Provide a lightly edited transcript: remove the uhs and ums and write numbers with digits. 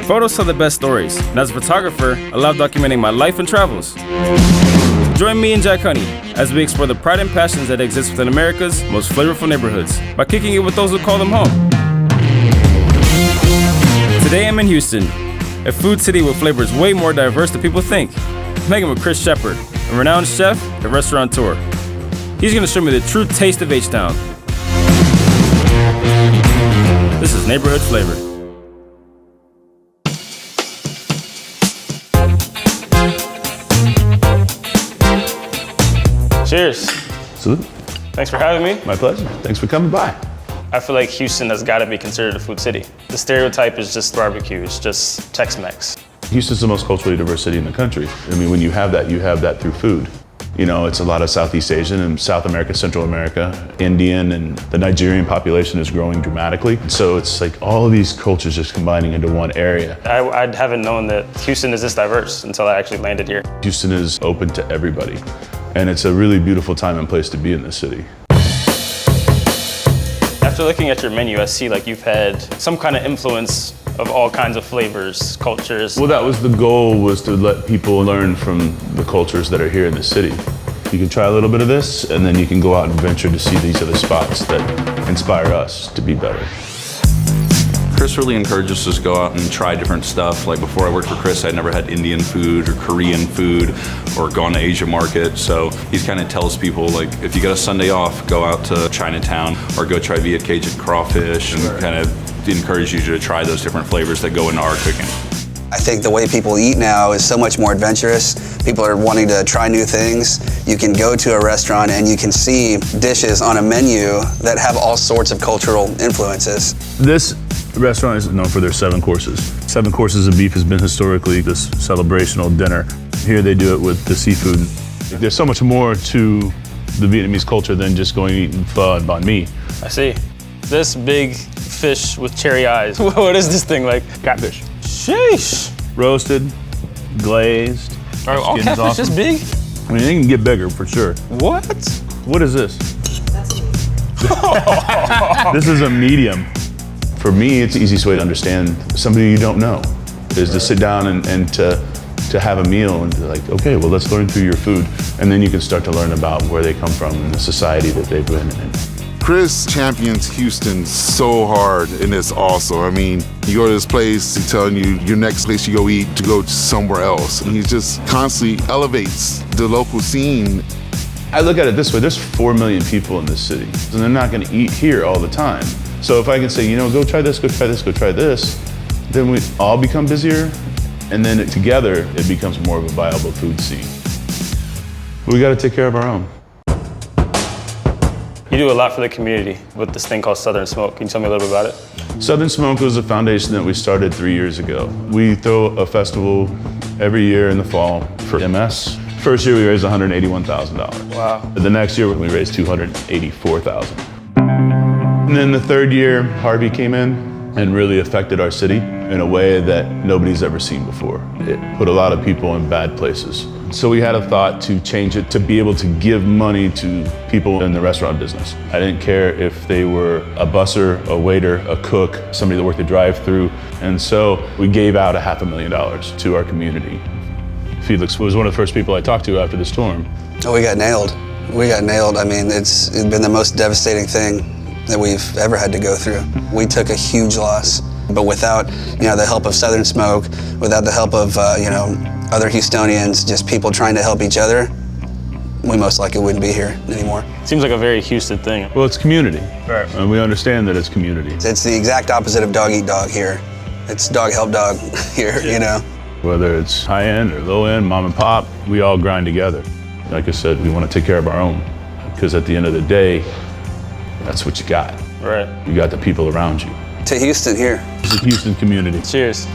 Photos tell the best stories, and as a photographer, I love documenting my life and travels. Join me and Jack Honey as we explore the pride and passions that exist within America's most flavorful neighborhoods by kicking it with those who call them home. Today I'm in Houston, a food city with flavors way more diverse than people think. I'm hanging with Chris Shepard, a renowned chef and restaurateur. He's going to show me the true taste of H-Town. This is Neighborhood Flavor. Cheers. Salute. Thanks for having me. My pleasure. Thanks for coming by. I feel like Houston has got to be considered a food city. The stereotype is just barbecue, it's just Tex-Mex. Houston's the most culturally diverse city in the country. I mean, when you have that through food. You know, it's a lot of Southeast Asian and South America, Central America, Indian, and the Nigerian population is growing dramatically. So it's like all of these cultures just combining into one area. I haven't known that Houston is this diverse until I actually landed here. Houston is open to everybody. And it's a really beautiful time and place to be in this city. After looking at your menu, I see like you've had some kind of influence of all kinds of flavors, cultures. Well, that was the goal, was to let people learn from the cultures that are here in the city. You can try a little bit of this, and then you can go out and venture to see these other spots that inspire us to be better. Chris really encourages us to go out and try different stuff. Like before I worked for Chris, I'd never had Indian food or Korean food or gone to Asia market. So he kind of tells people, like, if you got a Sunday off, go out to Chinatown or go try Via Cajun crawfish, and kind of encourage you to try those different flavors that go into our cooking. I think the way people eat now is so much more adventurous. People are wanting to try new things. You can go to a restaurant and you can see dishes on a menu that have all sorts of cultural influences. This restaurant is known for their 7 courses. 7 courses of beef has been historically this celebrational dinner. Here they do it with the seafood. There's so much more to the Vietnamese culture than just going and eating pho and banh mi. I see. This big fish with cherry eyes. What is this thing like? Catfish. Sheesh. Roasted, glazed. Are all Skin is catfish awesome. this big? I mean, they can get bigger for sure. What? What is this? This is a medium. For me, it's the easiest way to understand somebody you don't know, is to sit down and to have a meal and be like, okay, well, let's learn through your food. And then you can start to learn about where they come from and the society that they've been in. Chris champions Houston so hard, and it's also, I mean, you go to this place, he's telling you your next place you go eat to go somewhere else. And he just constantly elevates the local scene. I look at it this way, there's 4 million people in this city, and they're not gonna eat here all the time. So if I can say, you know, go try this, go try this, go try this, then we all become busier, and then together it becomes more of a viable food scene. We gotta take care of our own. You do a lot for the community with this thing called Southern Smoke. Can you tell me a little bit about it? Southern Smoke was a foundation that we started 3 years ago. We throw a festival every year in the fall for MS. First year we raised $181,000. Wow. The next year we raised $284,000. And then the third year, Harvey came in and really affected our city in a way that nobody's ever seen before. It put a lot of people in bad places. So we had a thought to change it to be able to give money to people in the restaurant business. I didn't care if they were a busser, a waiter, a cook, somebody that worked the drive-through. And so we gave out $500,000 to our community. Felix was one of the first people I talked to after the storm. Oh, we got nailed. We got nailed. I mean, it's been the most devastating thing that we've ever had to go through. We took a huge loss, but without, you know, the help of Southern Smoke, without the help of, you know, other Houstonians, just people trying to help each other, we most likely wouldn't be here anymore. Seems like a very Houston thing. Well, it's community. Right. And we understand that it's community. It's the exact opposite of dog eat dog here. It's dog help dog here, you know. Whether it's high end or low end, mom and pop, we all grind together. Like I said, we want to take care of our own, because at the end of the day, that's what you got. Right. You got the people around you. To Houston here. It's a Houston community. Cheers.